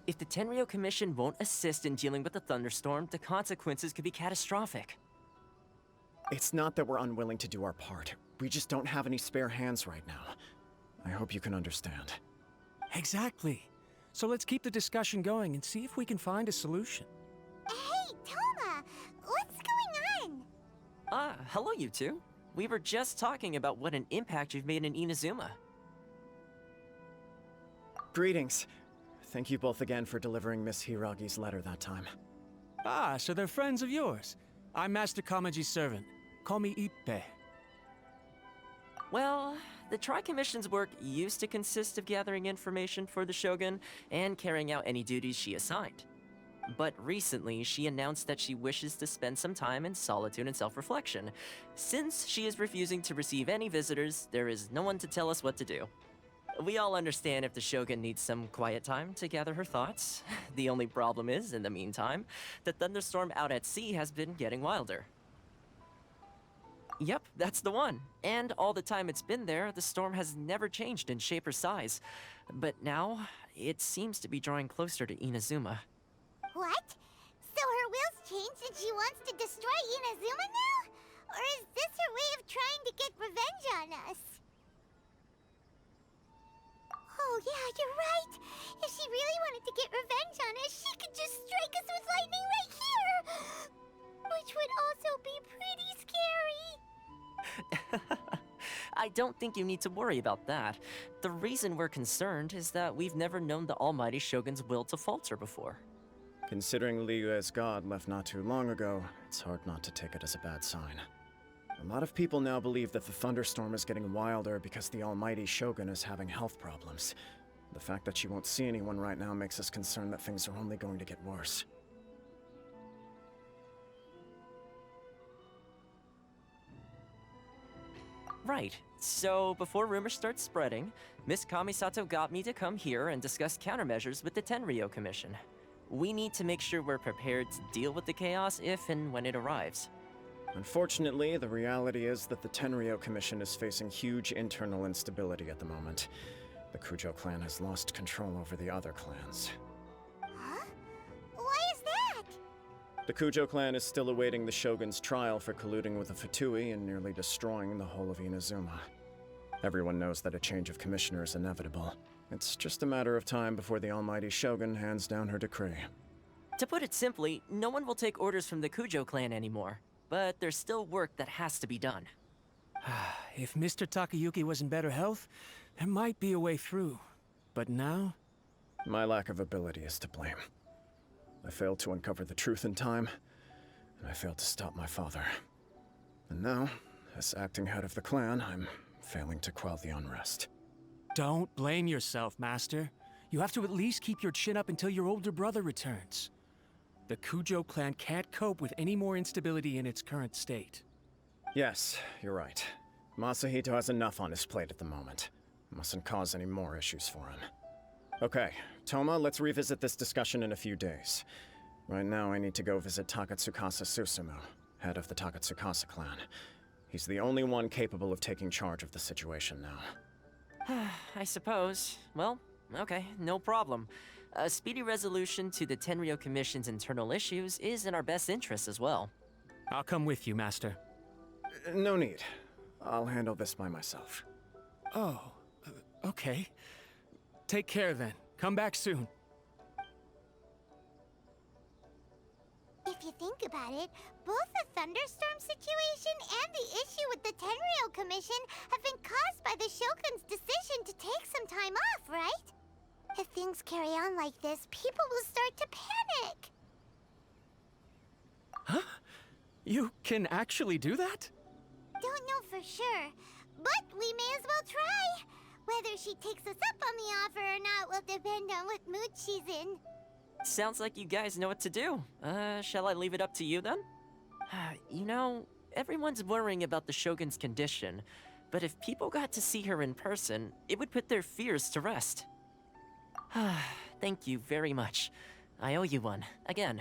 If the Tenryou Commission won't assist in dealing with the thunderstorm, the consequences could be catastrophic. It's not that we're unwilling to do our part. We just don't have any spare hands right now. I hope you can understand. Exactly. So let's keep the discussion going and see if we can find a solution. Hey, Toma! What's going on? Hello you two. We were just talking about what an impact you've made in Inazuma. Greetings. Thank you both again for delivering Miss Hiragi's letter that time. Ah, so they're friends of yours. I'm Master Kamaji's servant. Call me Ippe. Well, the Tri-Commission's work used to consist of gathering information for the Shogun and carrying out any duties she assigned. But recently, she announced that she wishes to spend some time in solitude and self-reflection. Since she is refusing to receive any visitors, there is no one to tell us what to do. We all understand if the Shogun needs some quiet time to gather her thoughts. The only problem is, in the meantime, the thunderstorm out at sea has been getting wilder. Yep, that's the one. And all the time it's been there, the storm has never changed in shape or size. But now, it seems to be drawing closer to Inazuma. What? So her will's changed and she wants to destroy Inazuma now? Or is this her way of trying to get revenge on us? Oh yeah, you're right! If she really wanted to get revenge on us, she could just strike us with lightning right here! Which would also be pretty scary! I don't think you need to worry about that. The reason we're concerned is that we've never known the almighty Shogun's will to falter before. Considering Liyue's god left not too long ago, it's hard not to take it as a bad sign. A lot of people now believe that the thunderstorm is getting wilder because the almighty Shogun is having health problems. The fact that she won't see anyone right now makes us concerned that things are only going to get worse. Right. So, before rumors start spreading, Miss Kamisato got me to come here and discuss countermeasures with the Tenryou Commission. We need to make sure we're prepared to deal with the chaos if and when it arrives. Unfortunately, the reality is that the Tenryou Commission is facing huge internal instability at the moment. The Kujo clan has lost control over the other clans. Huh? Why is that? The Kujo clan is still awaiting the Shogun's trial for colluding with the Fatui and nearly destroying the whole of Inazuma. Everyone knows that a change of commissioner is inevitable. It's just a matter of time before the almighty Shogun hands down her decree. To put it simply, no one will take orders from the Kujo clan anymore. But there's still work that has to be done. If Mr. Takayuki was in better health, there might be a way through. But now? My lack of ability is to blame. I failed to uncover the truth in time, and I failed to stop my father. And now, as acting head of the clan, I'm failing to quell the unrest. Don't blame yourself, Master. You have to at least keep your chin up until your older brother returns. The Kujo clan can't cope with any more instability in its current state. Yes, you're right. Masahito has enough on his plate at the moment. Mustn't cause any more issues for him. Okay, Toma, let's revisit this discussion in a few days. Right now, I need to go visit Takatsukasa Susumu, head of the Takatsukasa clan. He's the only one capable of taking charge of the situation now. I suppose. Well, okay, no problem. A speedy resolution to the Tenryou Commission's internal issues is in our best interest as well. I'll come with you, Master. No need. I'll handle this by myself. Oh, okay. Take care then. Come back soon. If you think about it, both the thunderstorm situation and the issue with the Tenryou Commission have been caused by the Shogun's decision to take some time off, right? If things carry on like this, people will start to panic. Huh? You can actually do that? Don't know for sure, but we may as well try. Whether she takes us up on the offer or not will depend on what mood she's in. Sounds like you guys know what to do. Shall I leave it up to you then? You know, everyone's worrying about the Shogun's condition, but if people got to see her in person, it would put their fears to rest. Thank you very much. I owe you one, again.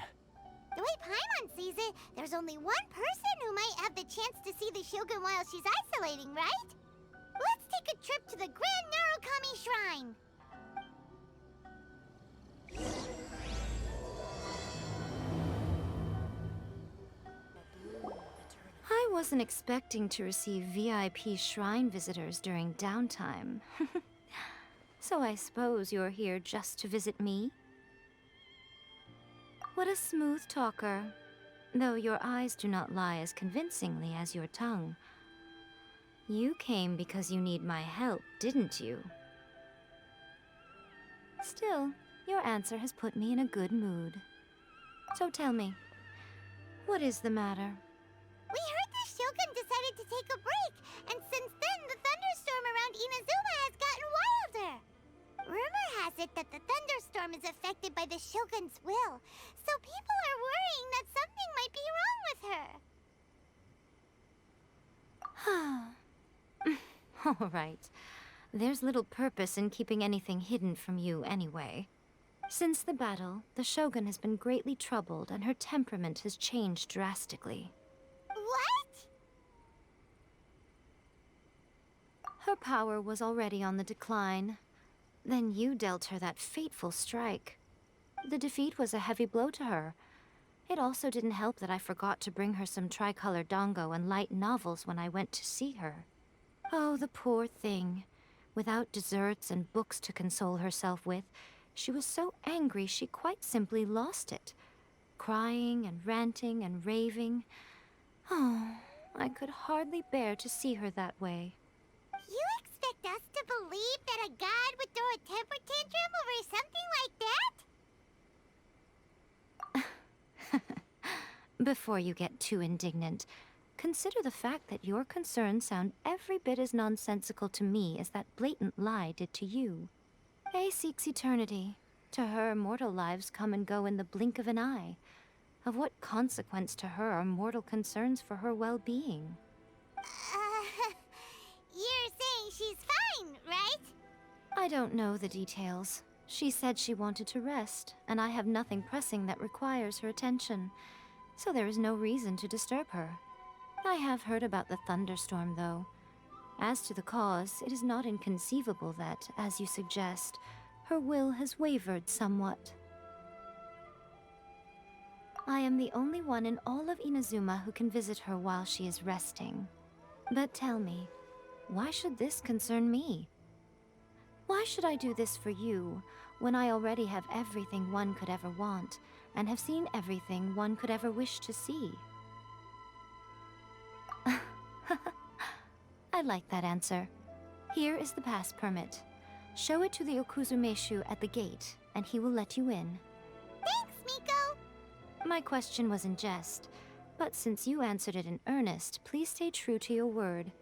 The way Paimon sees it, there's only one person who might have the chance to see the Shogun while she's isolating, right? Let's take a trip to the Grand Narukami Shrine! wasn't expecting to receive VIP shrine visitors during downtime. So I suppose you're here just to visit me? What a smooth talker. Though your eyes do not lie as convincingly as your tongue. You came because you need my help, didn't you? Still, your answer has put me in a good mood. So tell me, what is the matter? We heard the Shogun decided to take a break, and since then the thunderstorm around Inazuma has gotten wilder. Rumor has it that the thunderstorm is affected by the Shogun's will, so people are worrying that something might be wrong with her. All right. There's little purpose in keeping anything hidden from you anyway. Since the battle, the Shogun has been greatly troubled and her temperament has changed drastically. What? Her power was already on the decline. Then you dealt her that fateful strike. The defeat was a heavy blow to her. It also didn't help that I forgot to bring her some tricolor dango and light novels when I went to see her. Oh, the poor thing. Without desserts and books to console herself with, she was so angry she quite simply lost it. Crying and ranting and raving. Oh, I could hardly bear to see her that way. You expect us to believe that a god would throw a temper tantrum over something like that? Before you get too indignant, consider the fact that your concerns sound every bit as nonsensical to me as that blatant lie did to you. A seeks eternity. To her, mortal lives come and go in the blink of an eye. Of what consequence to her are mortal concerns for her well-being? You're saying she's fine, right? I don't know the details. She said she wanted to rest, and I have nothing pressing that requires her attention, so there is no reason to disturb her. I have heard about the thunderstorm, though. As to the cause, it is not inconceivable that, as you suggest, her will has wavered somewhat. I am the only one in all of Inazuma who can visit her while she is resting. But tell me, why should this concern me? Why should I do this for you, when I already have everything one could ever want, and have seen everything one could ever wish to see? I like that answer. Here is the pass permit. Show it to the Okuzumeshu at the gate, and he will let you in. Thanks, Miko! My question was in jest, but since you answered it in earnest, please stay true to your word.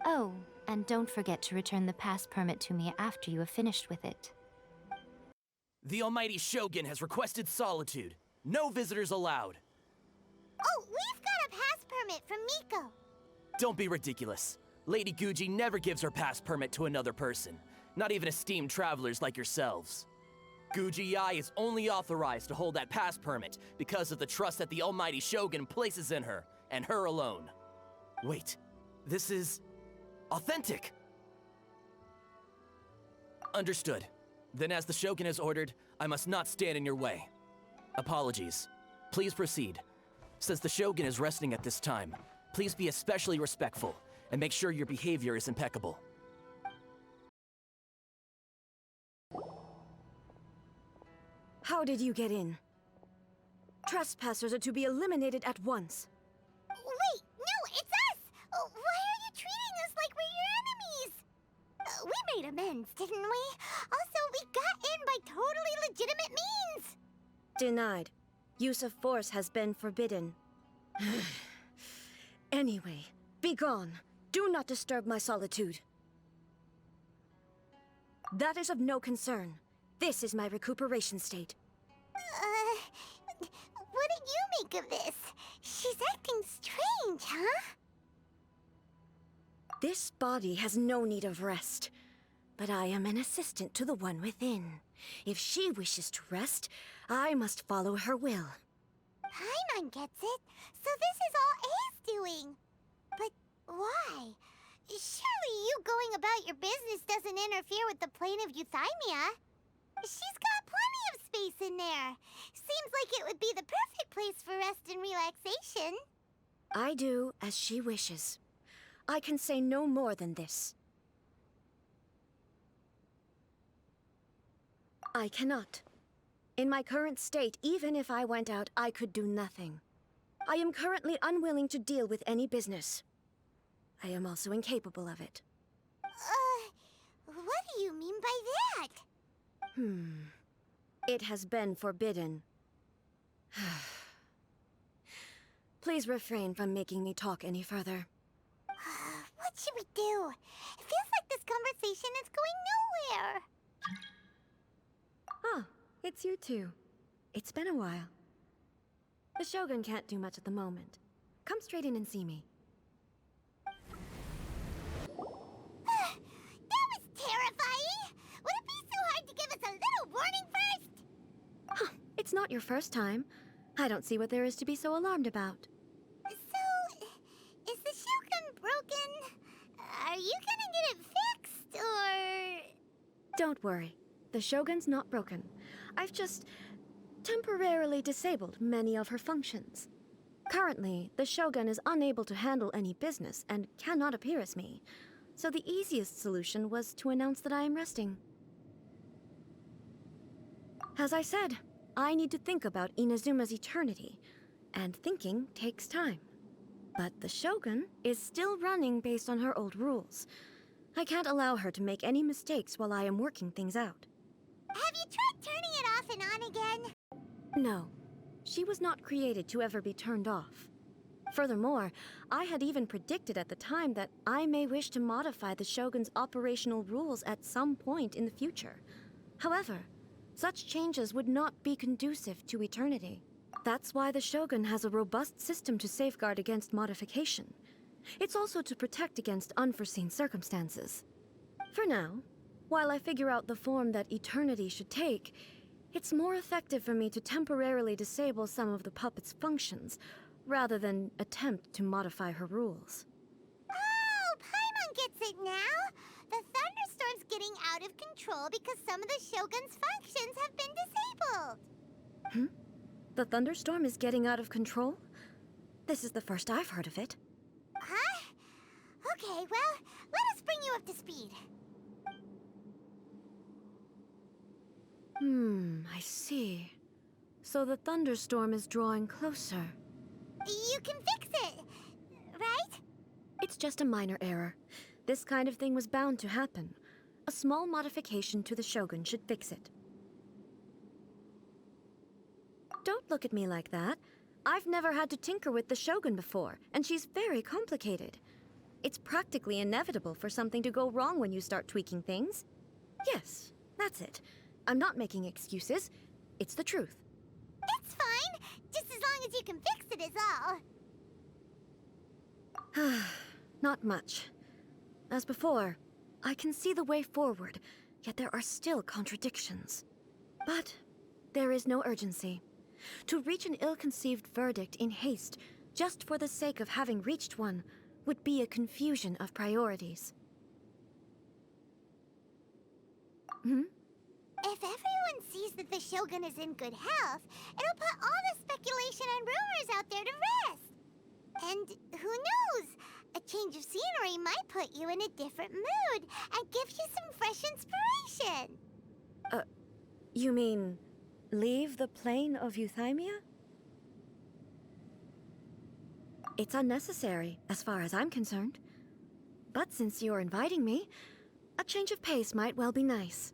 Oh, and don't forget to return the pass permit to me after you have finished with it. The almighty Shogun has requested solitude. No visitors allowed. Oh, we've got a pass permit from Miko. Don't be ridiculous. Lady Guji never gives her pass permit to another person, not even esteemed travelers like yourselves. Guji Ai is only authorized to hold that pass permit because of the trust that the almighty Shogun places in her, and her alone. Wait, this is authentic. Understood. Then as the Shogun has ordered, I must not stand in your way. Apologies. Please proceed. Since the Shogun is resting at this time, please be especially respectful, and make sure your behavior is impeccable. How did you get in? Trespassers are to be eliminated at once. Wait, no, it's us! Why are you treating us like we're your enemies? We made amends, didn't we? Also, we got in by totally legitimate means! Denied. Use of force has been forbidden. Anyway, be gone. Do not disturb my solitude. That is of no concern. This is my recuperation state. What do you make of this? She's acting strange, huh? This body has no need of rest, but I am an assistant to the one within. If she wishes to rest, I must follow her will. Paimon gets it, so this is all A's doing. But why? Surely you going about your business doesn't interfere with the plane of Euthymia. She's got plenty of space in there. Seems like it would be the perfect place for rest and relaxation. I do as she wishes. I can say no more than this. I cannot. In my current state, even if I went out, I could do nothing. I am currently unwilling to deal with any business. I am also incapable of it. What do you mean by that? It has been forbidden. Please refrain from making me talk any further. What should we do? It feels like this conversation is going nowhere. Ah, it's you two. It's been a while. The Shogun can't do much at the moment. Come straight in and see me. That was terrifying! Would it be so hard to give us a little warning first? Huh, it's not your first time. I don't see what there is to be so alarmed about. So, is the Shogun broken? Are you gonna get it fixed, or...? Don't worry. The Shogun's not broken. I've just temporarily disabled many of her functions. Currently, the Shogun is unable to handle any business and cannot appear as me. So the easiest solution was to announce that I am resting. As I said, I need to think about Inazuma's eternity, and thinking takes time. But the Shogun is still running based on her old rules. I can't allow her to make any mistakes while I am working things out. Have you tried turning it off and on again? No, she was not created to ever be turned off. Furthermore, I had even predicted at the time that I may wish to modify the Shogun's operational rules at some point in the future. However, such changes would not be conducive to eternity. That's why the Shogun has a robust system to safeguard against modification. It's also to protect against unforeseen circumstances. For now, while I figure out the form that eternity should take, it's more effective for me to temporarily disable some of the puppet's functions, rather than attempt to modify her rules. Oh, Paimon gets it now! The thunderstorm's getting out of control because some of the Shogun's functions have been disabled. The thunderstorm is getting out of control? This is the first I've heard of it. Huh? Okay, well, let us bring you up to speed. I see. So the thunderstorm is drawing closer. You can fix it, right? It's just a minor error. This kind of thing was bound to happen. A small modification to the Shogun should fix it. Don't look at me like that. I've never had to tinker with the Shogun before, and she's very complicated. It's practically inevitable for something to go wrong when you start tweaking things. Yes, that's it. I'm not making excuses. It's the truth. It's fine, just as long as you can fix it is all. Not much. As before, I can see the way forward, yet there are still contradictions. But there is no urgency. To reach an ill-conceived verdict in haste, just for the sake of having reached one, would be a confusion of priorities. If everyone sees that the Shogun is in good health, it'll put all the speculation and rumors out there to rest. And who knows? A change of scenery might put you in a different mood and give you some fresh inspiration. You mean, leave the plane of euthymia? It's unnecessary, as far as I'm concerned. But since you're inviting me, a change of pace might well be nice.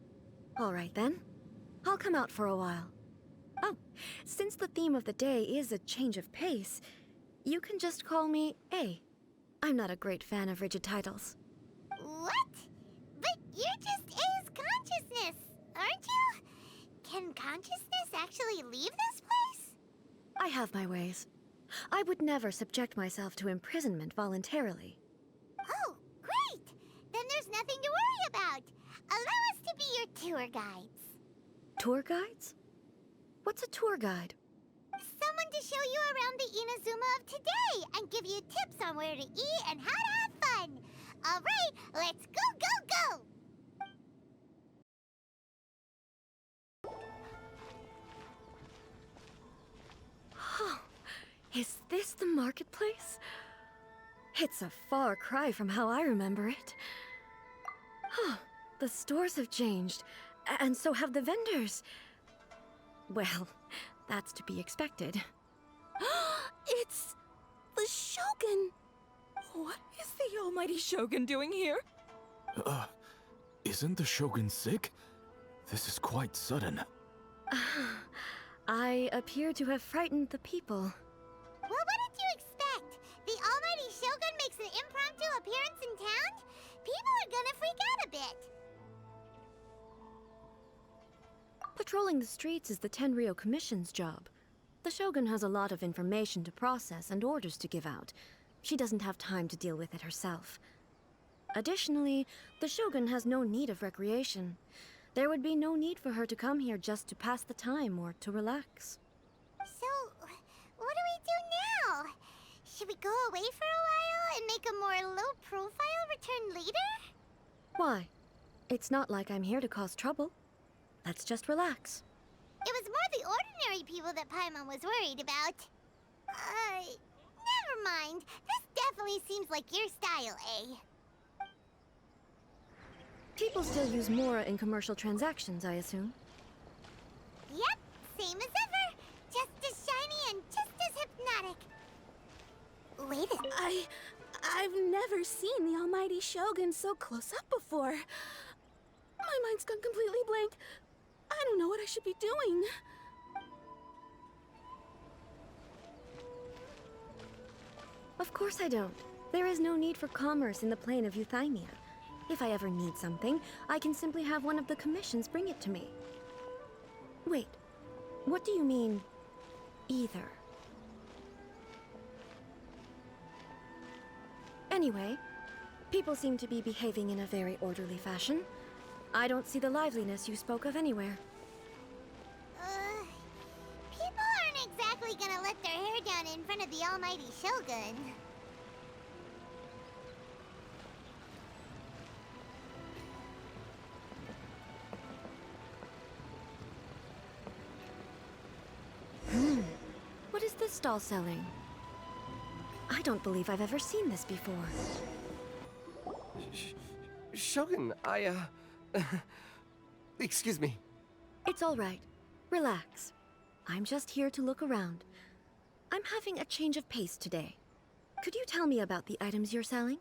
All right, then. I'll come out for a while. Oh, since the theme of the day is a change of pace, you can just call me A. I'm not a great fan of rigid titles. What? But you're just A's consciousness, aren't you? Can consciousness actually leave this place? I have my ways. I would never subject myself to imprisonment voluntarily. Oh, great! Then there's nothing to worry about. Allow us to be your tour guides. Tour guides? What's a tour guide? Someone to show you around the Inazuma of today and give you tips on where to eat and how to have fun. All right, let's go, go, go! Is this the marketplace? It's a far cry from how I remember it. Huh, the stores have changed, and so have the vendors. Well, that's to be expected. It's the Shogun! What is the almighty Shogun doing here? Isn't the Shogun sick? This is quite sudden. I appear to have frightened the people. Well, what did you expect? The almighty Shogun makes an impromptu appearance in town? People are gonna freak out a bit. Patrolling the streets is the Tenryou Commission's job. The Shogun has a lot of information to process and orders to give out. She doesn't have time to deal with it herself. Additionally, the Shogun has no need of recreation. There would be no need for her to come here just to pass the time or to relax. So, what do we do now? Should we go away for a while and make a more low-profile return later? Why? It's not like I'm here to cause trouble. Let's just relax. It was more the ordinary people that Paimon was worried about. Never mind. This definitely seems like your style, eh? People still use Mora in commercial transactions, I assume. Yep, same as ever. Just as shiny and just as hypnotic. Wait a... I've never seen the almighty Shogun so close up before. My mind's gone completely blank. I don't know what I should be doing. Of course I don't. There is no need for commerce in the plane of Euthymia. If I ever need something, I can simply have one of the commissions bring it to me. Wait, what do you mean, either? Anyway, people seem to be behaving in a very orderly fashion. I don't see the liveliness you spoke of anywhere. People aren't exactly gonna let their hair down in front of the almighty Shogun. What is this stall selling? I don't believe I've ever seen this before. Shogun, excuse me. It's all right. Relax. I'm just here to look around. I'm having a change of pace today. Could you tell me about the items you're selling?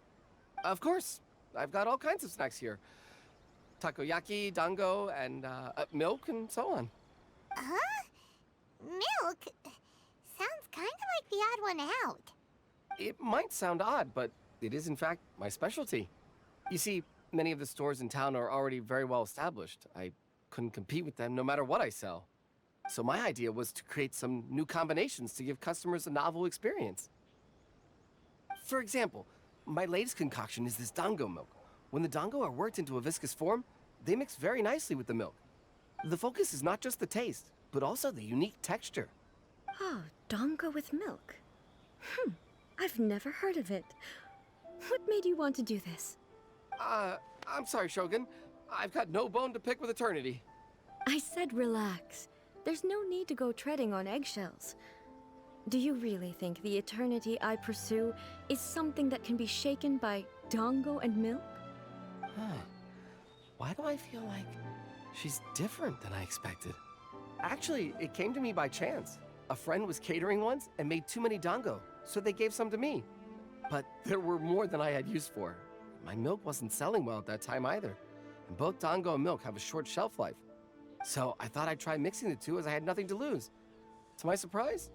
Of course. I've got all kinds of snacks here. Takoyaki, dango, and milk, and so on. Huh? Milk? Sounds kind of like the odd one out. It might sound odd, but it is in fact my specialty. You see, many of the stores in town are already very well established. I couldn't compete with them no matter what I sell. So my idea was to create some new combinations to give customers a novel experience. For example, my latest concoction is this dango milk. When the dango are worked into a viscous form, they mix very nicely with the milk. The focus is not just the taste, but also the unique texture. Oh, dango with milk. I've never heard of it. What made you want to do this? I'm sorry, Shogun. I've got no bone to pick with eternity. I said relax. There's no need to go treading on eggshells. Do you really think the eternity I pursue is something that can be shaken by dango and milk? Huh. Why do I feel like she's different than I expected? Actually, it came to me by chance. A friend was catering once and made too many dango, so they gave some to me. But there were more than I had use for. My milk wasn't selling well at that time either. And both dango and milk have a short shelf life. So I thought I'd try mixing the two as I had nothing to lose. To my surprise,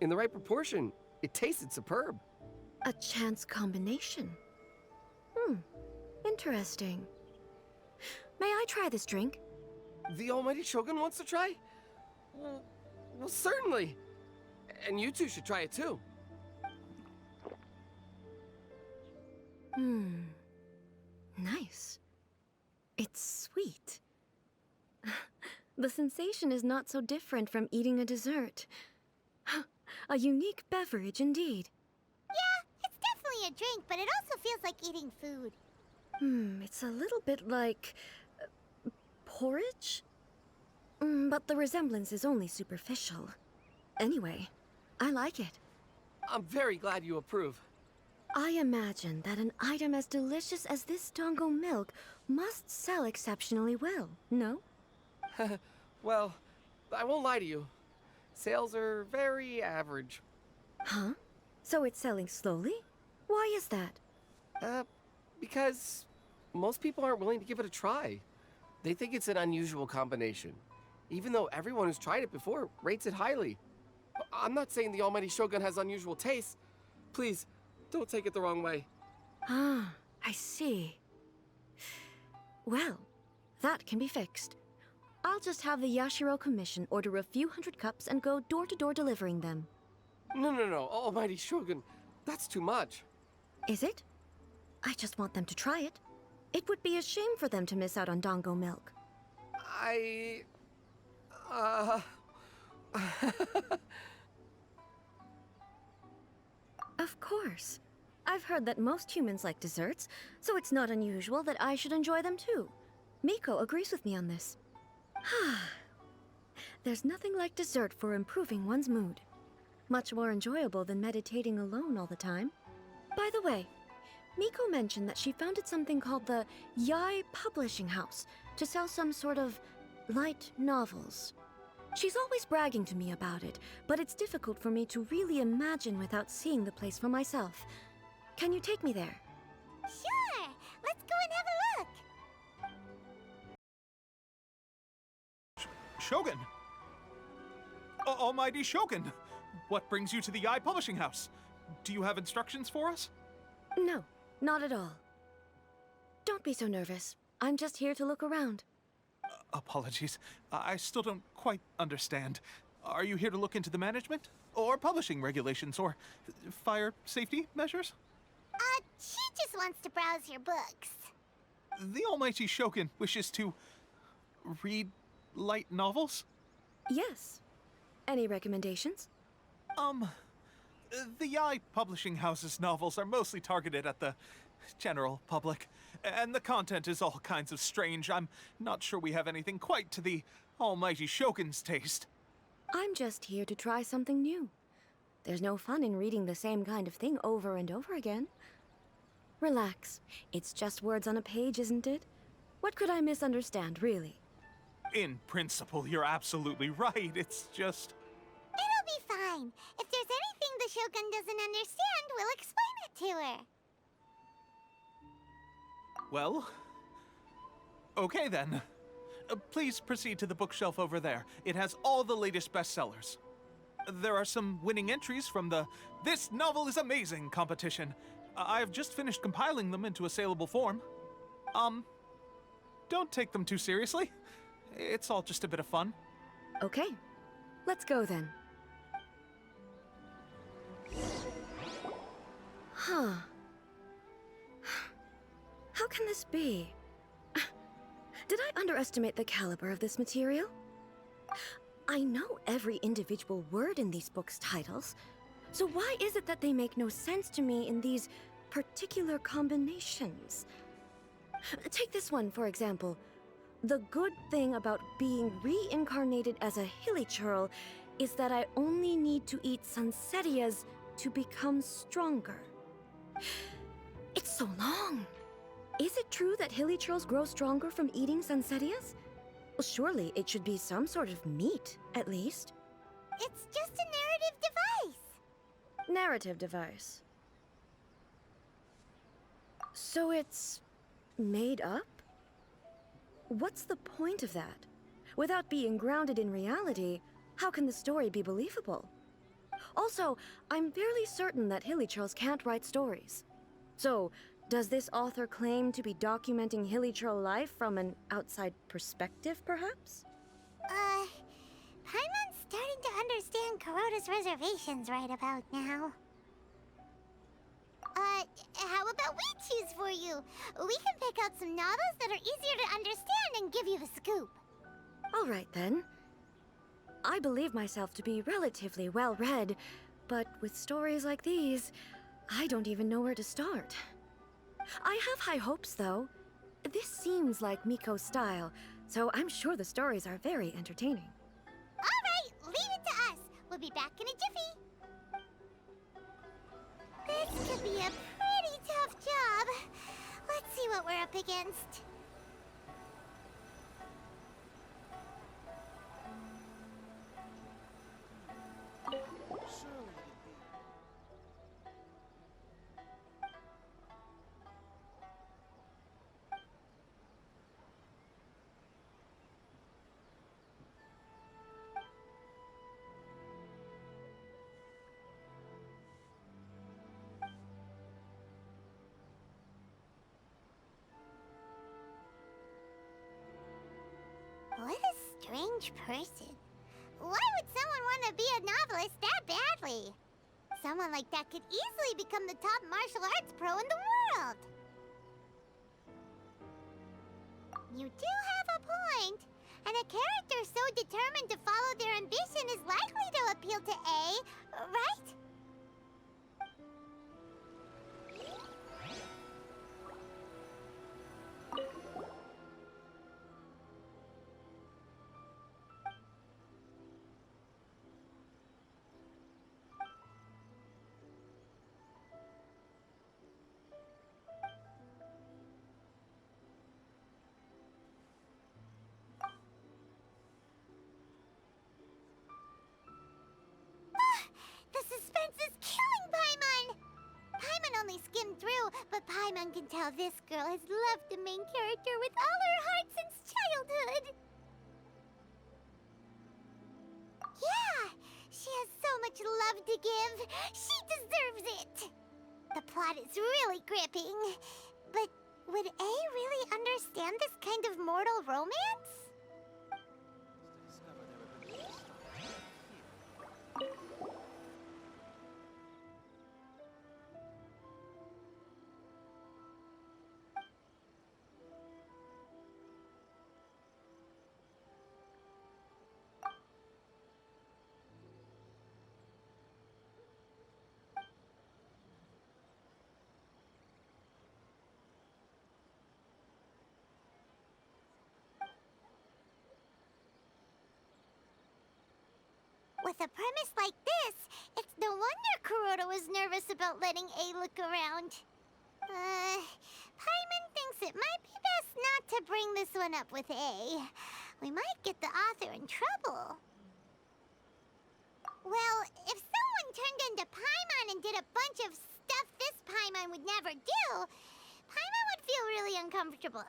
in the right proportion, it tasted superb. A chance combination. Interesting. May I try this drink? The almighty Shogun wants to try? Well, certainly. And you two should try it too. Nice. It's sweet. The sensation is not so different from eating a dessert. A unique beverage indeed. Yeah, it's definitely a drink, but it also feels like eating food. It's a little bit like... porridge? But the resemblance is only superficial. Anyway, I like it. I'm very glad you approve. I imagine that an item as delicious as this Dango milk must sell exceptionally well, no? Well, I won't lie to you. Sales are very average. Huh? So it's selling slowly? Why is that? Because most people aren't willing to give it a try. They think it's an unusual combination, even though everyone who's tried it before rates it highly. I'm not saying the Almighty Shogun has unusual tastes. Please, don't take it the wrong way. Ah, I see. Well, that can be fixed. I'll just have the Yashiro Commission order a few hundred cups and go door-to-door delivering them. No, Almighty Shogun, that's too much. Is it? I just want them to try it. It would be a shame for them to miss out on Dango milk. Of course. I've heard that most humans like desserts, so it's not unusual that I should enjoy them too. Miko agrees with me on this. There's nothing like dessert for improving one's mood. Much more enjoyable than meditating alone all the time. By the way, Miko mentioned that she founded something called the Yai Publishing House to sell some sort of light novels. She's always bragging to me about it, but it's difficult for me to really imagine without seeing the place for myself. Can you take me there? Sure! Let's go and have a look! Shogun! Almighty Shogun! What brings you to the Yai Publishing House? Do you have instructions for us? No, not at all. Don't be so nervous. I'm just here to look around. Apologies. I still don't quite understand. Are you here to look into the management? Or publishing regulations? Or fire safety measures? She just wants to browse your books. The Almighty Shogun wishes to read light novels? Yes. Any recommendations? The Yai Publishing House's novels are mostly targeted at the general public, and the content is all kinds of strange. I'm not sure we have anything quite to the Almighty Shogun's taste. I'm just here to try something new. There's no fun in reading the same kind of thing over and over again. Relax. It's just words on a page, isn't it? What could I misunderstand, really? In principle, you're absolutely right. It's just... It'll be fine. If there's anything the Shogun doesn't understand, we'll explain it to her. Well... okay then. Please proceed to the bookshelf over there. It has all the latest bestsellers. There are some winning entries from the This Novel is Amazing competition. I've just finished compiling them into a saleable form. Don't take them too seriously. It's all just a bit of fun. Okay. Let's go then. Huh. How can this be? Did I underestimate the caliber of this material? I know every individual word in these books' titles, so why is it that they make no sense to me in these particular combinations? Take this one, for example. The good thing about being reincarnated as a hilly churl is that I only need to eat Sansetias to become stronger. It's so long. Is it true that hilly churls grow stronger from eating Sansetias? Well, surely it should be some sort of meat, at least. It's just a narrative device. Narrative device. So it's made up? What's the point of that? Without being grounded in reality, how can the story be believable? Also, I'm fairly certain that hilly churls can't write stories. So, does this author claim to be documenting hilly churl life from an outside perspective, perhaps? Paimon's starting to understand Kuroda's reservations right about now. How about we choose for you? We can pick out some novels that are easier to understand and give you the scoop. All right, then. I believe myself to be relatively well-read, but with stories like these, I don't even know where to start. I have high hopes, though. This seems like Miko's style, so I'm sure the stories are very entertaining. All right, leave it to us. We'll be back in a jiffy. This could be a pretty tough job. Let's see what we're up against. What a strange person. Why would someone want to be a novelist that badly? Someone like that could easily become the top martial arts pro in the world. You do have a point. And a character so determined to follow their ambition is likely to appeal to A, right? The suspense is killing Paimon! Paimon only skimmed through, but Paimon can tell this girl has loved the main character with all her heart since childhood. Yeah, she has so much love to give. She deserves it. The plot is really gripping. But would A really understand this kind of mortal romance? With a premise like this, it's no wonder Kuroda was nervous about letting A look around. Paimon thinks it might be best not to bring this one up with A. We might get the author in trouble. Well, if someone turned into Paimon and did a bunch of stuff this Paimon would never do, Paimon would feel really uncomfortable.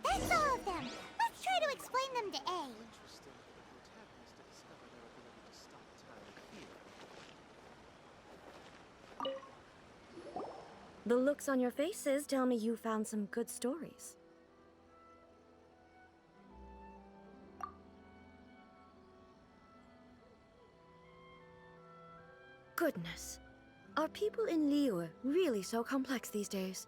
That's all of them. Let's try to explain them to A. The looks on your faces tell me you found some good stories. Goodness. Are people in Liyue really so complex these days?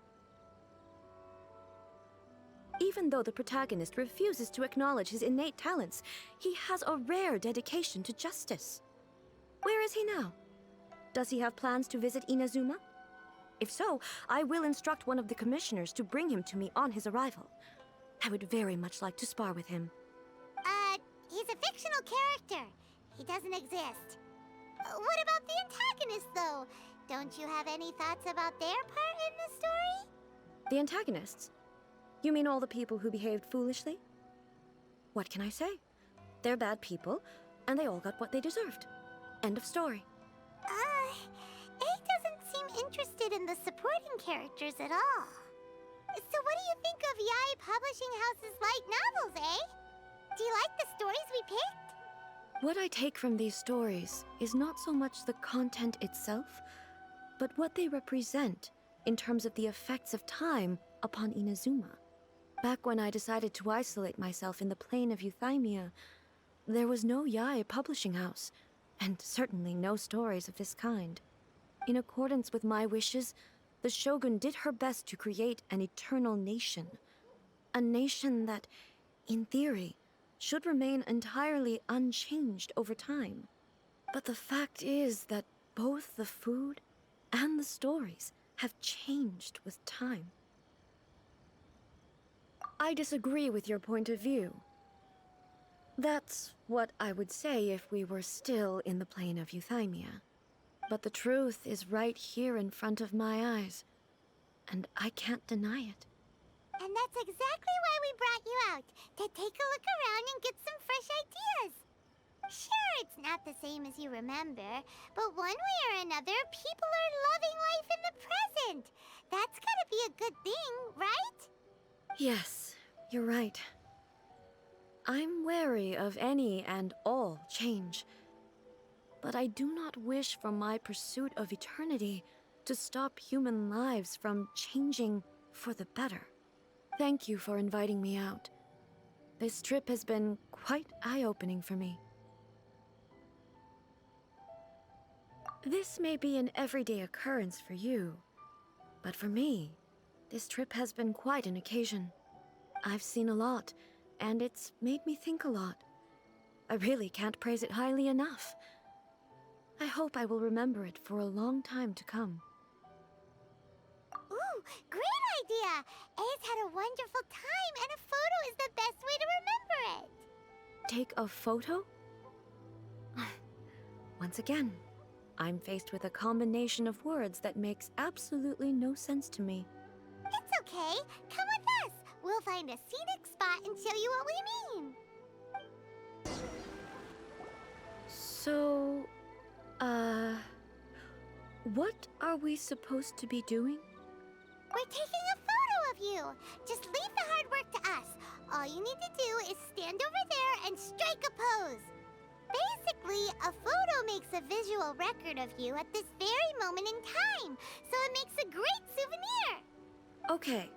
Even though the protagonist refuses to acknowledge his innate talents, he has a rare dedication to justice. Where is he now? Does he have plans to visit Inazuma? If so, I will instruct one of the commissioners to bring him to me on his arrival. I would very much like to spar with him. He's a fictional character. He doesn't exist. What about the antagonist, though? Don't you have any thoughts about their part in the story? The antagonists? You mean all the people who behaved foolishly? What can I say? They're bad people, and they all got what they deserved. End of story. A doesn't seem interested in the supporting characters at all. So what do you think of Yae Publishing House's light novels, eh? Do you like the stories we picked? What I take from these stories is not so much the content itself, but what they represent in terms of the effects of time upon Inazuma. Back when I decided to isolate myself in the plane of Euthymia, there was no Yae Publishing House, and certainly no stories of this kind. In accordance with my wishes, the Shogun did her best to create an eternal nation. A nation that, in theory, should remain entirely unchanged over time. But the fact is that both the food and the stories have changed with time. I disagree with your point of view. That's what I would say if we were still in the plane of Euthymia. But the truth is right here in front of my eyes, and I can't deny it. And that's exactly why we brought you out, to take a look around and get some fresh ideas. Sure, it's not the same as you remember, but one way or another, people are loving life in the present. That's gotta be a good thing, right? Yes, you're right. I'm wary of any and all change. But I do not wish for my pursuit of eternity to stop human lives from changing for the better. Thank you for inviting me out. This trip has been quite eye-opening for me. This may be an everyday occurrence for you, but for me, this trip has been quite an occasion. I've seen a lot, and it's made me think a lot. I really can't praise it highly enough. I hope I will remember it for a long time to come. Ooh, great idea! A's had a wonderful time, and a photo is the best way to remember it. Take a photo? Once again, I'm faced with a combination of words that makes absolutely no sense to me. It's okay. Come with us. We'll find a scenic spot and show you what we mean. So, what are we supposed to be doing? We're taking a photo of you. Just leave the hard work to us. All you need to do is stand over there and strike a pose. Basically, a photo makes a visual record of you at this very moment in time, so it makes a great souvenir. Okay,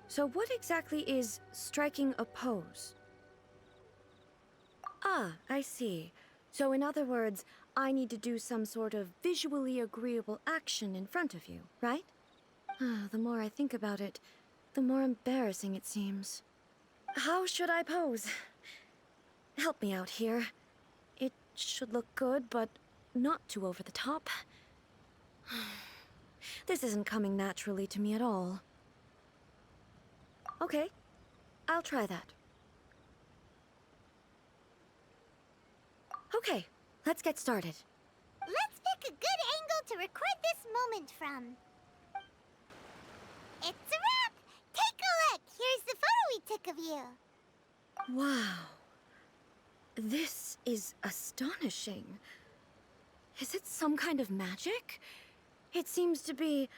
so what exactly is striking a pose? Ah, I see. So in other words, I need to do some sort of visually agreeable action in front of you, right? The more I think about it, the more embarrassing it seems. How should I pose? Help me out here. It should look good, but not too over the top. This isn't coming naturally to me at all. Okay, I'll try that. Okay, let's get started. Let's pick a good angle to record this moment from. It's a wrap! Take a look! Here's the photo we took of you. Wow. This is astonishing. Is it some kind of magic? It seems to be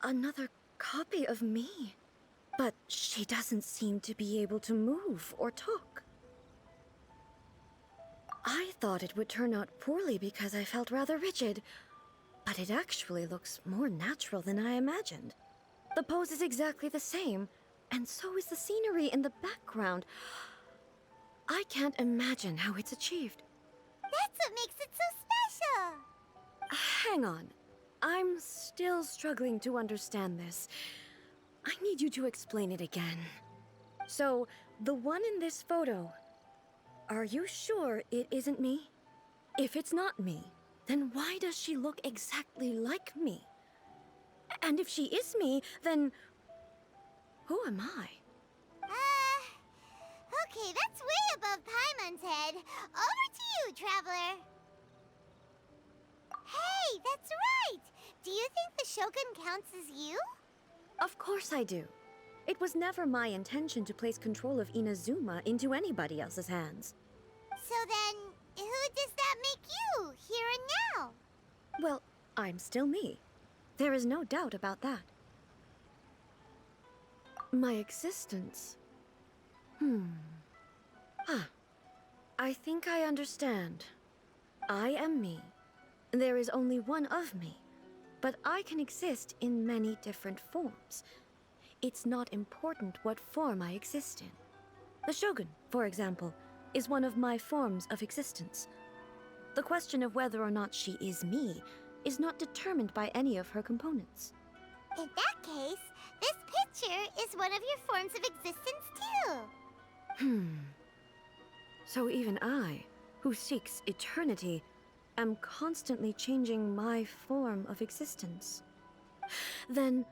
another copy of me. But she doesn't seem to be able to move or talk. I thought it would turn out poorly because I felt rather rigid, but it actually looks more natural than I imagined. The pose is exactly the same, and so is the scenery in the background. I can't imagine how it's achieved. That's what makes it so special. Hang on. I'm still struggling to understand this. I need you to explain it again. So, the one in this photo, are you sure it isn't me? If it's not me, then why does she look exactly like me? And if she is me, then who am I? Okay, that's way above Paimon's head. Over to you, Traveler. Hey, that's right! Do you think the Shogun counts as you? Of course I do. It was never my intention to place control of Inazuma into anybody else's hands. So then, who does that make you, here and now? Well, I'm still me. There is no doubt about that. My existence. I think I understand. I am me. There is only one of me, but I can exist in many different forms. It's not important what form I exist in. The Shogun, for example, is one of my forms of existence. The question of whether or not she is me is not determined by any of her components. In that case, this picture is one of your forms of existence too. So even I, who seeks eternity, am constantly changing my form of existence. Then,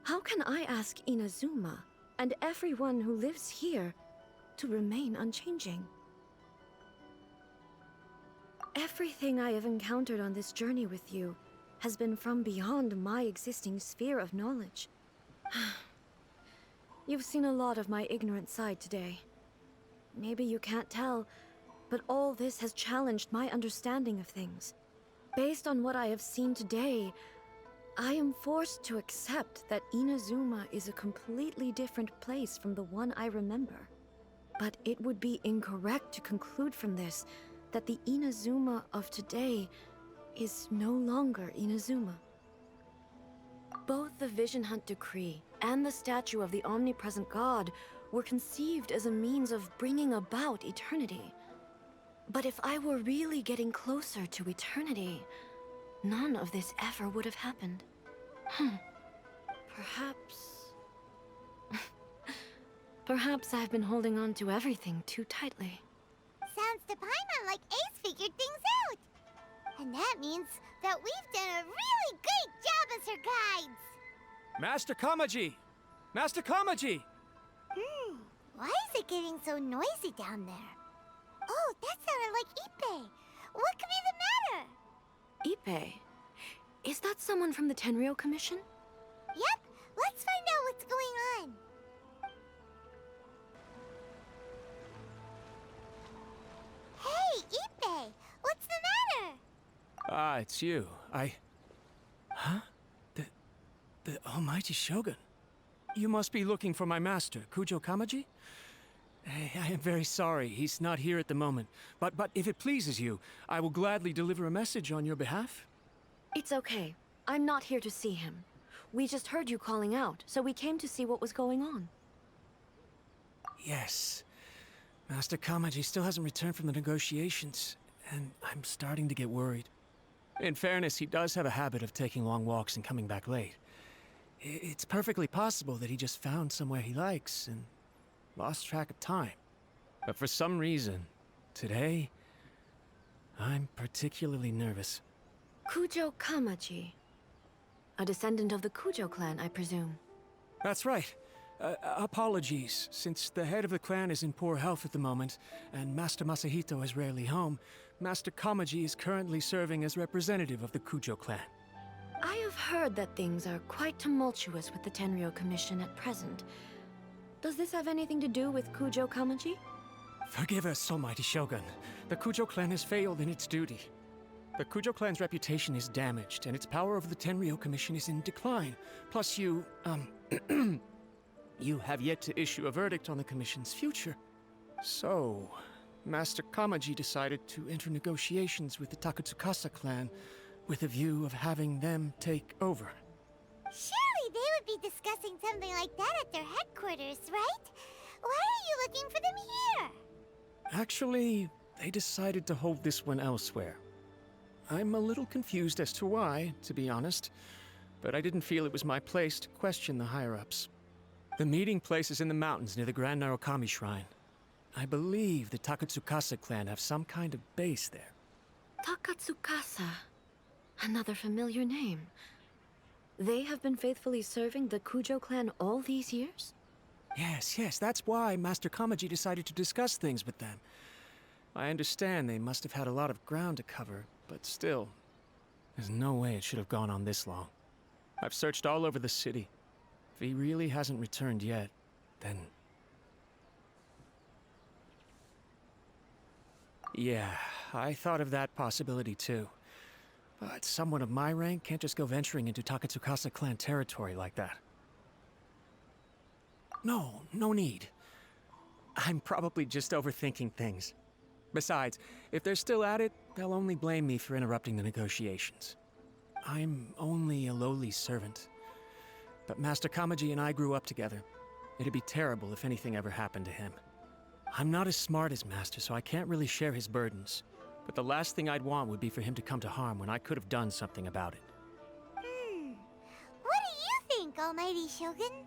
how can I ask Inazuma and everyone who lives here to remain unchanging? Everything I have encountered on this journey with you has been from beyond my existing sphere of knowledge. You've seen a lot of my ignorant side today. Maybe you can't tell, but all this has challenged my understanding of things. Based on what I have seen today, I am forced to accept that Inazuma is a completely different place from the one I remember. But it would be incorrect to conclude from this that the Inazuma of today is no longer Inazuma. Both the Vision Hunt Decree and the statue of the omnipresent god were conceived as a means of bringing about eternity. But if I were really getting closer to eternity, none of this ever would have happened. Perhaps... Perhaps I've been holding on to everything too tightly. Sounds to Paimon like Ace figured things out. And that means that we've done a really great job as her guides. Master Kamaji! Master Kamaji! Why is it getting so noisy down there? Oh, that sounded like Ippei. What could be the matter? Ippei? Is that someone from the Tenryou Commission? Yep, let's find out what's going on. Hey, Ippei, what's the matter? Ah, it's you. Huh? The almighty Shogun. You must be looking for my master, Kujo Kamaji? I am very sorry, he's not here at the moment. But if it pleases you, I will gladly deliver a message on your behalf. It's okay. I'm not here to see him. We just heard you calling out, so we came to see what was going on. Yes. Master Kamaji still hasn't returned from the negotiations, and I'm starting to get worried. In fairness, he does have a habit of taking long walks and coming back late. It's perfectly possible that he just found somewhere he likes and lost track of time. But for some reason, today, I'm particularly nervous. Kujo Kamaji. A descendant of the Kujo clan, I presume. That's right. Apologies, since the head of the clan is in poor health at the moment, and Master Masahito is rarely home, Master Kamaji is currently serving as representative of the Kujo clan. I have heard that things are quite tumultuous with the Tenryou Commission at present. Does this have anything to do with Kujo Kamaji? Forgive us, almighty Shogun. The Kujo clan has failed in its duty. The Kujo clan's reputation is damaged, and its power over the Tenryou Commission is in decline. Plus you have yet to issue a verdict on the Commission's future. So, Master Kamaji decided to enter negotiations with the Takatsukasa clan with a view of having them take over. Surely they would be discussing something like that at their headquarters, right? Why are you looking for them here? Actually, they decided to hold this one elsewhere. I'm a little confused as to why, to be honest, but I didn't feel it was my place to question the higher-ups. The meeting place is in the mountains near the Grand Narukami Shrine. I believe the Takatsukasa clan have some kind of base there. Takatsukasa. Another familiar name. They have been faithfully serving the Kujo clan all these years? Yes, that's why Master Kamaji decided to discuss things with them. I understand they must have had a lot of ground to cover, but still, there's no way it should have gone on this long. I've searched all over the city. If he really hasn't returned yet, then... Yeah, I thought of that possibility too. But someone of my rank can't just go venturing into Takatsukasa clan territory like that. No need. I'm probably just overthinking things. Besides, if they're still at it, they'll only blame me for interrupting the negotiations. I'm only a lowly servant. But Master Kamaji and I grew up together. It'd be terrible if anything ever happened to him. I'm not as smart as Master, so I can't really share his burdens. But the last thing I'd want would be for him to come to harm when I could have done something about it. What do you think, Almighty Shogun?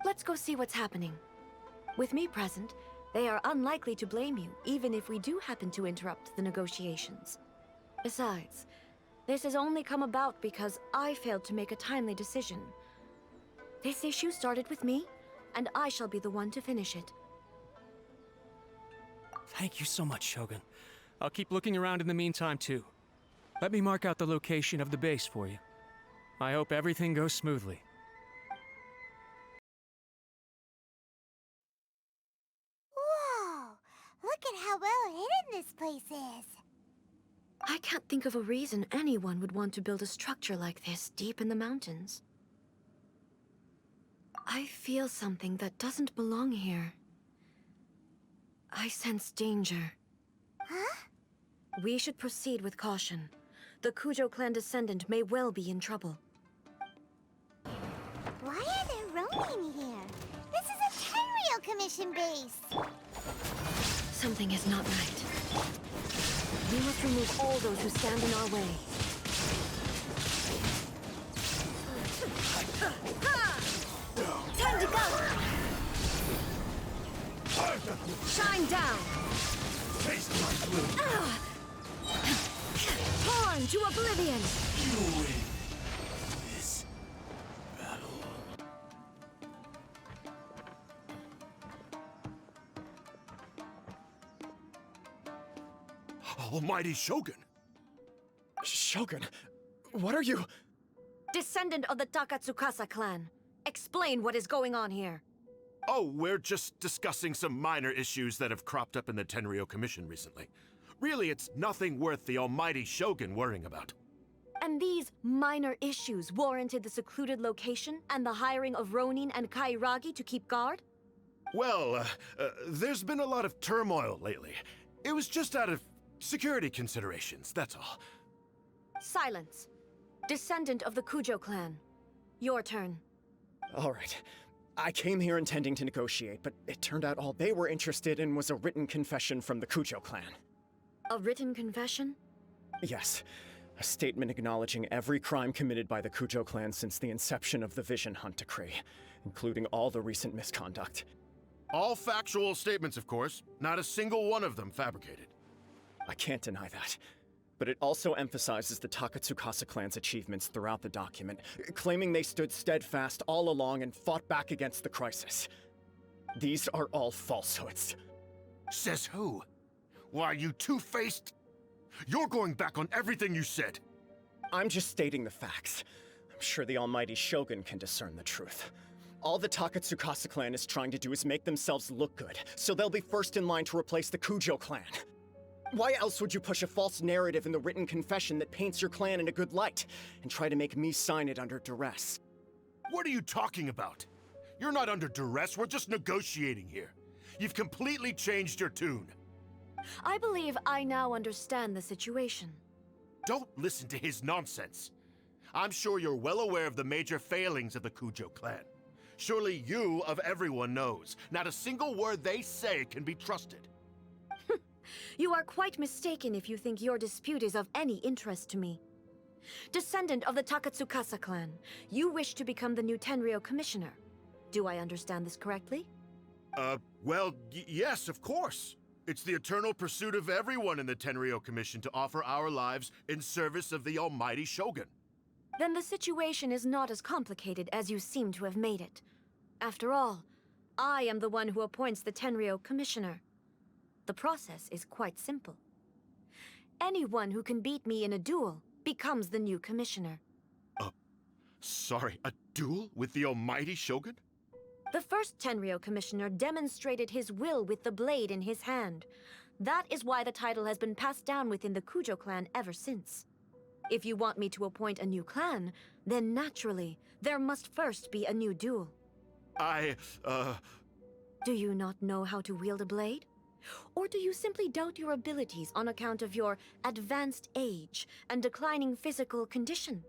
Let's go see what's happening. With me present, they are unlikely to blame you, even if we do happen to interrupt the negotiations. Besides, this has only come about because I failed to make a timely decision. This issue started with me, and I shall be the one to finish it. Thank you so much, Shogun. I'll keep looking around in the meantime, too. Let me mark out the location of the base for you. I hope everything goes smoothly. Whoa! Look at how well hidden this place is. I can't think of a reason anyone would want to build a structure like this deep in the mountains. I feel something that doesn't belong here. I sense danger. Huh? We should proceed with caution. The Kujo clan descendant may well be in trouble. Why are there Ronin here? This is a Tenryou Commission base. Something is not right. We must remove all those who stand in our way. Time to go! Shine down! Torn to oblivion! You win this battle. Almighty Shogun! Shogun, what are you? Descendant of the Takatsukasa clan. Explain what is going on here. Oh, we're just discussing some minor issues that have cropped up in the Tenryou Commission recently. Really, it's nothing worth the almighty Shogun worrying about. And these minor issues warranted the secluded location and the hiring of Ronin and Kairagi to keep guard? Well, there's been a lot of turmoil lately. It was just out of security considerations, that's all. Silence. Descendant of the Kujo clan. Your turn. All right. I came here intending to negotiate, but it turned out all they were interested in was a written confession from the Kujo clan. A written confession? Yes. A statement acknowledging every crime committed by the Kujo clan since the inception of the Vision Hunt Decree, including all the recent misconduct. All factual statements, of course. Not a single one of them fabricated. I can't deny that. But it also emphasizes the Takatsukasa clan's achievements throughout the document, claiming they stood steadfast all along and fought back against the crisis. These are all falsehoods. Says who? Why, you two-faced... You're going back on everything you said. I'm just stating the facts. I'm sure the almighty Shogun can discern the truth. All the Takatsukasa clan is trying to do is make themselves look good, so they'll be first in line to replace the Kujo clan. Why else would you push a false narrative in the written confession that paints your clan in a good light, and try to make me sign it under duress? What are you talking about? You're not under duress, we're just negotiating here. You've completely changed your tune. I believe I now understand the situation. Don't listen to his nonsense. I'm sure you're well aware of the major failings of the Kujo clan. Surely you, of everyone, knows. Not a single word they say can be trusted. You are quite mistaken if you think your dispute is of any interest to me. Descendant of the Takatsukasa clan, you wish to become the new Tenryou commissioner. Do I understand this correctly? Well, yes, of course. It's the eternal pursuit of everyone in the Tenryou Commission to offer our lives in service of the almighty Shogun. Then the situation is not as complicated as you seem to have made it. After all, I am the one who appoints the Tenryou commissioner. The process is quite simple. Anyone who can beat me in a duel becomes the new commissioner. Sorry, a duel with the almighty Shogun? The first Tenryou commissioner demonstrated his will with the blade in his hand. That is why the title has been passed down within the Kujo clan ever since. If you want me to appoint a new clan, then naturally, there must first be a new duel. Do you not know how to wield a blade? Or do you simply doubt your abilities on account of your advanced age and declining physical condition?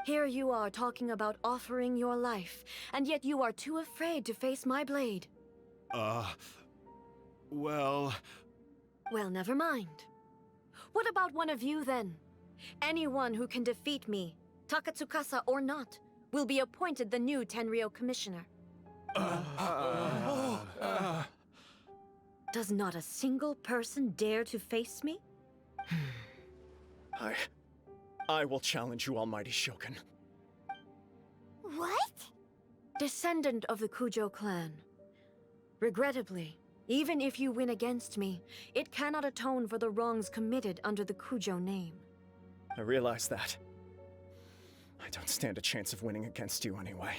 Here you are talking about offering your life, and yet you are too afraid to face my blade. Well... Well, never mind. What about one of you, then? Anyone who can defeat me, Takatsukasa or not, will be appointed the new Tenryou commissioner. Does not a single person dare to face me? I will challenge you, almighty Shogun. What? Descendant of the Kujo clan. Regrettably, Even if you win against me, it cannot atone for the wrongs committed under the Kujo name. I realize that. I don't stand a chance of winning against you anyway.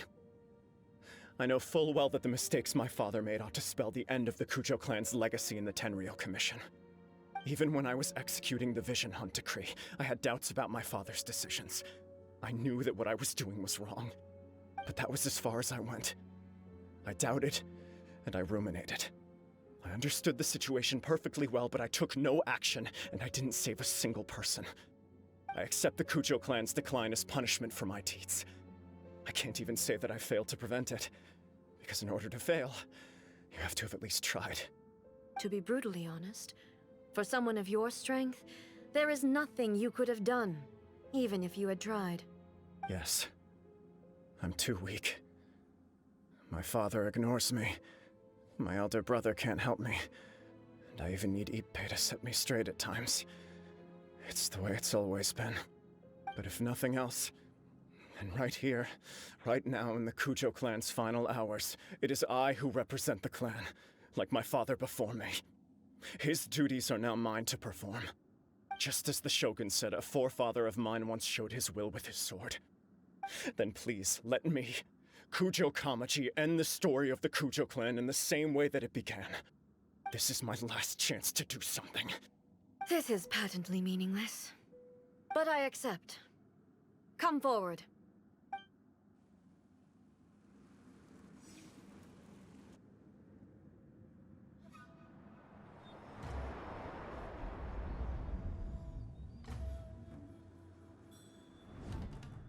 I know full well that the mistakes my father made ought to spell the end of the Kujo clan's legacy in the Tenryou Commission. Even when I was executing the Vision Hunt decree, I had doubts about my father's decisions. I knew that what I was doing was wrong, but that was as far as I went. I doubted, and I ruminated. I understood the situation perfectly well, but I took no action, and I didn't save a single person. I accept the Kujo clan's decline as punishment for my deeds. I can't even say that I failed to prevent it, because in order to fail, you have to have at least tried. To be brutally honest, for someone of your strength, there is nothing you could have done, even if you had tried. Yes. I'm too weak. My father ignores me. My elder brother can't help me. And I even need Ippei to set me straight at times. It's the way it's always been. But if nothing else, then right here, right now in the Kujo clan's final hours, it is I who represent the clan, like my father before me. His duties are now mine to perform. Just as the Shogun said, a forefather of mine once showed his will with his sword. Then please, let me, Kujo Kamaji, end the story of the Kujo clan in the same way that it began. This is my last chance to do something. This is patently meaningless. But I accept. Come forward.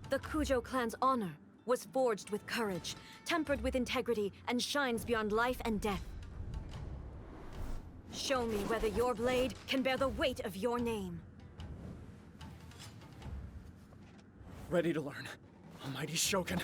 The Kujo clan's honor was forged with courage, tempered with integrity, and shines beyond life and death. Show me whether your blade can bear the weight of your name. Ready to learn, Almighty Shogun.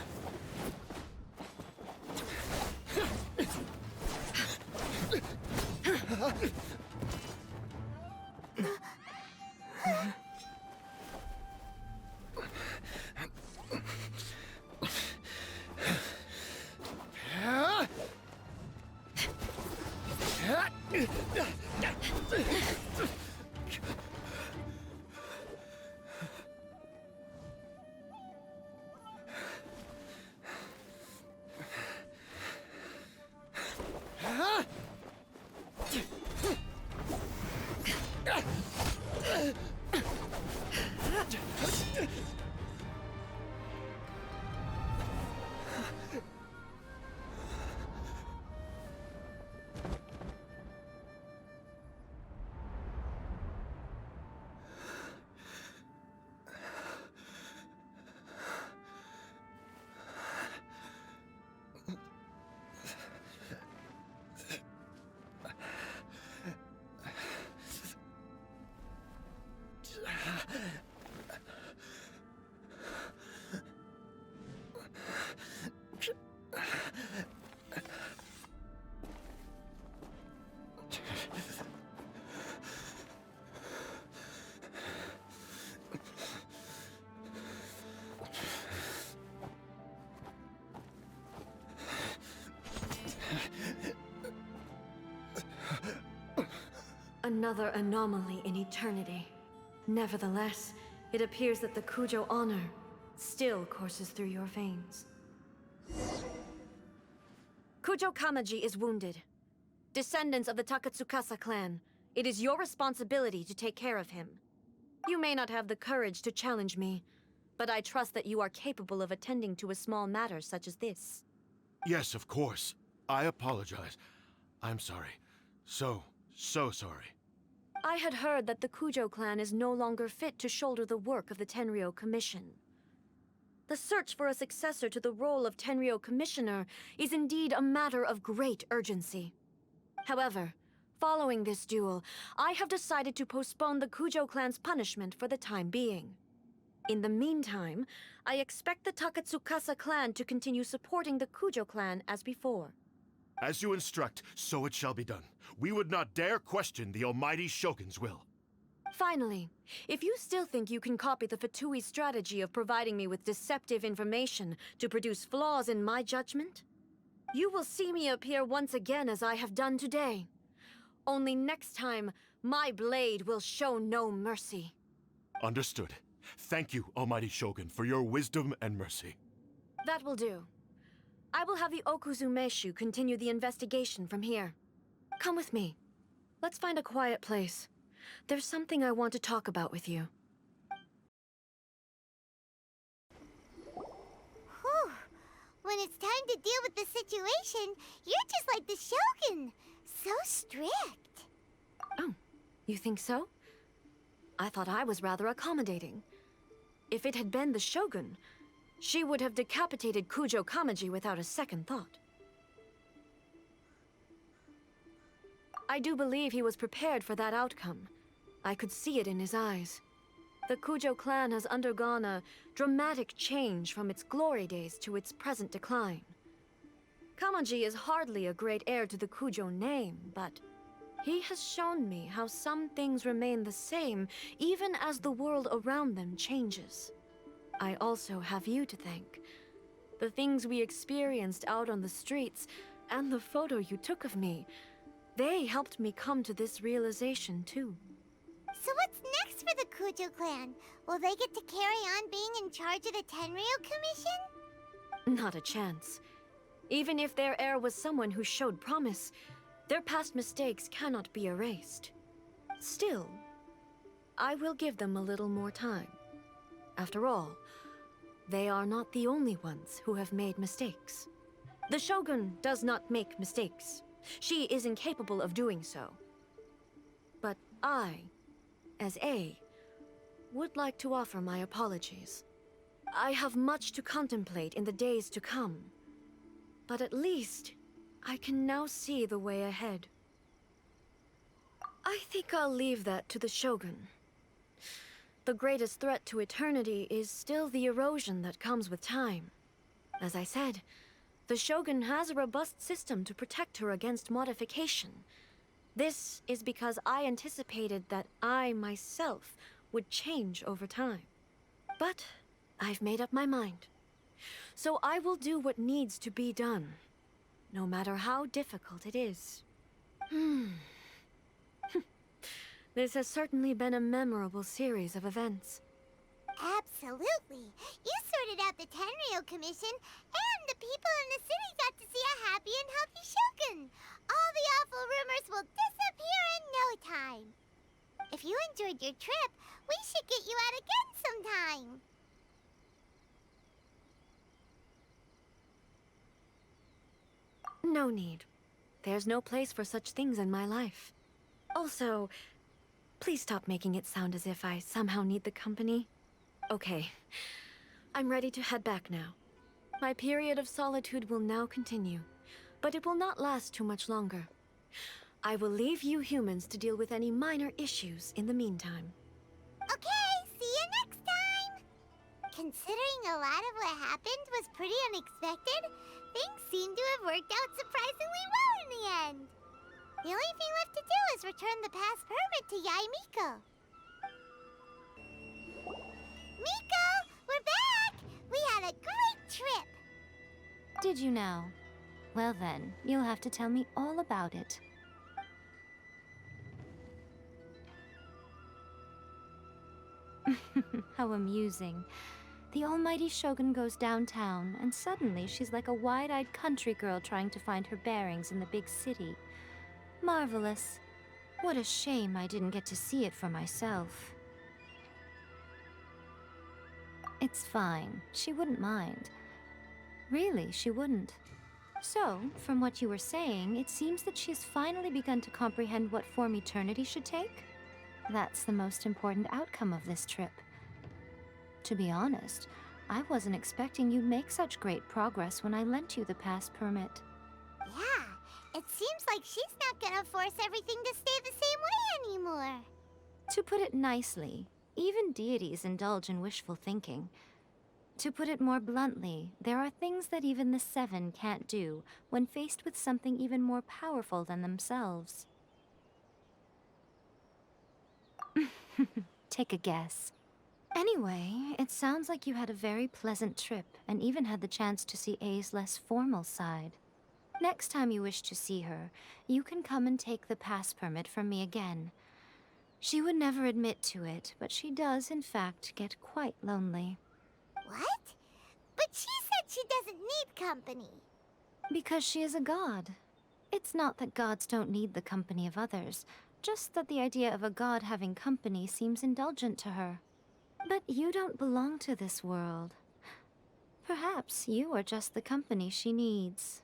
Another anomaly in eternity. Nevertheless, it appears that the Kujo honor still courses through your veins. Kujo Kamaji is wounded. Descendants of the Takatsukasa clan, it is your responsibility to take care of him. You may not have the courage to challenge me, but I trust that you are capable of attending to a small matter such as this. Yes, of course. I apologize. I'm sorry. So sorry. I had heard that the Kujo clan is no longer fit to shoulder the work of the Tenryou Commission. The search for a successor to the role of Tenryou Commissioner is indeed a matter of great urgency. However, following this duel, I have decided to postpone the Kujo clan's punishment for the time being. In the meantime, I expect the Takatsukasa clan to continue supporting the Kujo clan as before. As you instruct, so it shall be done. We would not dare question the Almighty Shogun's will. Finally, if you still think you can copy the Fatui's strategy of providing me with deceptive information to produce flaws in my judgment, you will see me appear once again as I have done today, Only next time, my blade will show no mercy. Understood. Thank you, Almighty Shogun, for your wisdom and mercy. That will do. I will have the Okuzumeshu continue the investigation from here. Come with me. Let's find a quiet place. There's something I want to talk about with you. Whew. When it's time to deal with the situation, you're just like the Shogun. So strict. Oh, you think so? I thought I was rather accommodating. If it had been the Shogun, she would have decapitated Kujo Kamaji without a second thought. I do believe he was prepared for that outcome. I could see it in his eyes. The Kujo clan has undergone a dramatic change from its glory days to its present decline. Kamaji is hardly a great heir to the Kujo name, but he has shown me how some things remain the same even as the world around them changes. I also have you to thank. The things we experienced out on the streets, and the photo you took of me, they helped me come to this realization too. So what's next for the Kujo clan? Will they get to carry on being in charge of the Tenryou Commission? Not a chance. Even if their heir was someone who showed promise, their past mistakes cannot be erased. Still, I will give them a little more time. After all, they are not the only ones who have made mistakes. The Shogun does not make mistakes. She is incapable of doing so. But I, as A, would like to offer my apologies. I have much to contemplate in the days to come, but at least I can now see the way ahead. I think I'll leave that to the Shogun. The greatest threat to eternity is still the erosion that comes with time. As I said, the Shogun has a robust system to protect her against modification. This is because I anticipated that I myself would change over time. But I've made up my mind. So I will do what needs to be done, no matter how difficult it is. This has certainly been a memorable series of events. Absolutely. You sorted out the Tenryou Commission, and the people in the city got to see a happy and healthy Shogun. All the awful rumors will disappear in no time. If you enjoyed your trip, we should get you out again sometime. No need. There's no place for such things in my life. Also, please stop making it sound as if I somehow need the company. Okay, I'm ready to head back now. My period of solitude will now continue, but it will not last too much longer. I will leave you humans to deal with any minor issues in the meantime. Okay, see you next time! Considering a lot of what happened was pretty unexpected, things seem to have worked out surprisingly well in the end. The only thing left to do is return the pass permit to Yae Miko. Miko, we're back! We had a great trip! Did you now? Well then, you'll have to tell me all about it. How amusing. The almighty Shogun goes downtown, and suddenly she's like a wide-eyed country girl trying to find her bearings in the big city. Marvelous. What a shame I didn't get to see it for myself. It's fine. She wouldn't mind. Really, she wouldn't. So, from what you were saying, it seems that she's finally begun to comprehend what form eternity should take? That's the most important outcome of this trip. To be honest, I wasn't expecting you'd make such great progress when I lent you the pass permit. Yeah, it seems like she's not gonna force everything to stay the same way anymore. To put it nicely, even deities indulge in wishful thinking. To put it more bluntly, there are things that even the Seven can't do when faced with something even more powerful than themselves. Take a guess. Anyway, it sounds like you had a very pleasant trip and even had the chance to see A's less formal side. Next time you wish to see her, you can come and take the pass permit from me again. She would never admit to it, but she does, in fact, get quite lonely. What? But she said she doesn't need company. Because she is a god. It's not that gods don't need the company of others, just that the idea of a god having company seems indulgent to her. But you don't belong to this world. Perhaps you are just the company she needs.